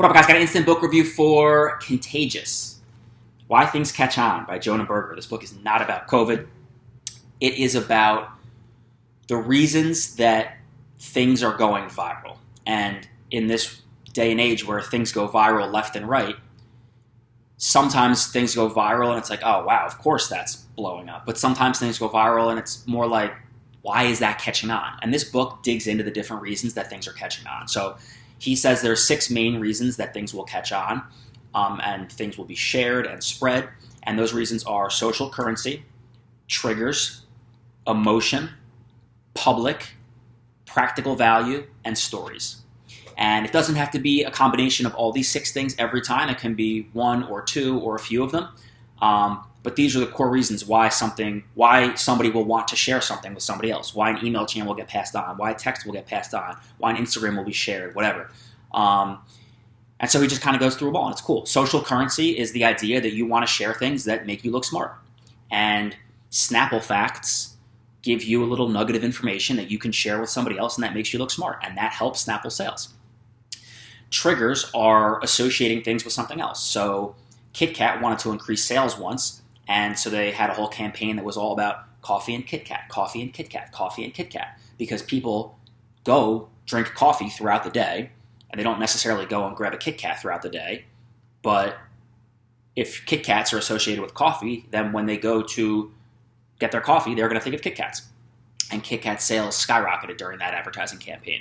What up, guys? Got an instant book review for Contagious, Why Things Catch On by Jonah Berger. This book is not about COVID. It is about the reasons that things are going viral. And in this day and age where things go viral left and right, sometimes things go viral and it's like, oh, wow, of course that's blowing up. But sometimes things go viral and it's more like, why is that catching on? And this book digs into the different reasons that things are catching on. So he says there are 6 main reasons that things will catch on and things will be shared and spread. And those reasons are social currency, triggers, emotion, public, practical value, and stories. And it doesn't have to be a combination of all these 6 things every time. It can be 1 or 2 or a few of them. But these are the core reasons why somebody will want to share something with somebody else, why an email chain will get passed on, why text will get passed on, why an Instagram will be shared, whatever. And so he just kind of goes through them all, and it's cool. Social currency is the idea that you want to share things that make you look smart. And Snapple facts give you a little nugget of information that you can share with somebody else, and that makes you look smart, and that helps Snapple sales. Triggers are associating things with something else. So Kit Kat wanted to increase sales once, and so they had a whole campaign that was all about coffee and Kit Kat, coffee and Kit Kat, coffee and Kit Kat, because people go drink coffee throughout the day, and they don't necessarily go and grab a Kit Kat throughout the day. But if Kit Kats are associated with coffee, then when they go to get their coffee, they're going to think of Kit Kats. And Kit Kat sales skyrocketed during that advertising campaign.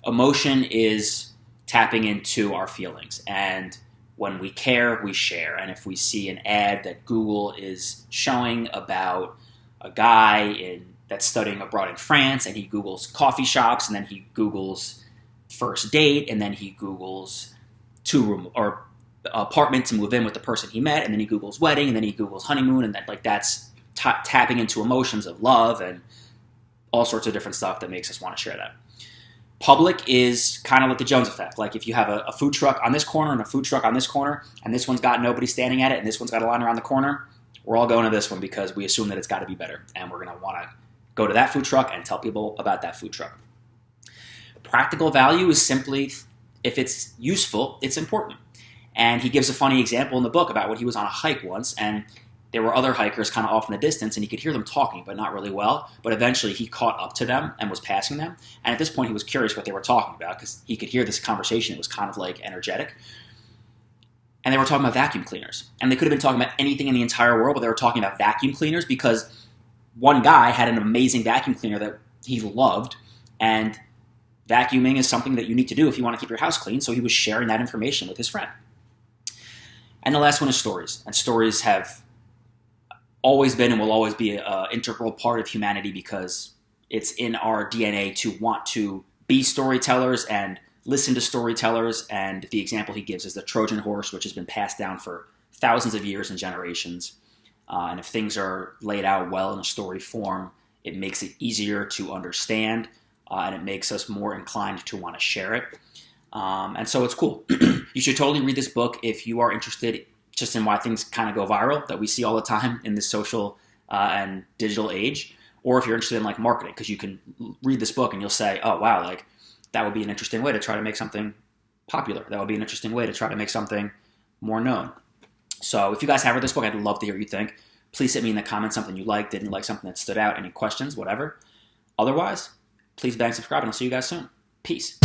Emotion is tapping into our feelings, and when we care, we share. And if we see an ad that Google is showing about a guy that's studying abroad in France, and he Googles coffee shops, and then he Googles first date, and then he Googles 2-room or apartment to move in with the person he met, and then he Googles wedding, and then he Googles honeymoon, and that's tapping into emotions of love and all sorts of different stuff that makes us want to share that. Public is kind of like the Jones effect. Like if you have a food truck on this corner and a food truck on this corner, and this one's got nobody standing at it, and this one's got a line around the corner, we're all going to this one because we assume that it's got to be better. And we're going to want to go to that food truck and tell people about that food truck. Practical value is simply, if it's useful, it's important. And he gives a funny example in the book about when he was on a hike once, and there were other hikers kind of off in the distance, and he could hear them talking, but not really well. But eventually he caught up to them and was passing them. And at this point he was curious what they were talking about because he could hear this conversation. It was kind of like energetic. And they were talking about vacuum cleaners. And they could have been talking about anything in the entire world, but they were talking about vacuum cleaners because one guy had an amazing vacuum cleaner that he loved. And vacuuming is something that you need to do if you want to keep your house clean. So he was sharing that information with his friend. And the last one is stories. And stories have always been and will always be an integral part of humanity because it's in our DNA to want to be storytellers and listen to storytellers. And the example he gives is the Trojan horse, which has been passed down for thousands of years and generations. And if things are laid out well in a story form, it makes it easier to understand and it makes us more inclined to want to share it. And so it's cool. You should totally read this book if you are interested just in why things kind of go viral that we see all the time in this social and digital age, or if you're interested in like marketing, because you can read this book and you'll say, oh, wow, like that would be an interesting way to try to make something popular. That would be an interesting way to try to make something more known. So if you guys have read this book, I'd love to hear what you think. Please hit me in the comments something you liked, didn't like, something that stood out, any questions, whatever. Otherwise, please bang subscribe, and I'll see you guys soon. Peace.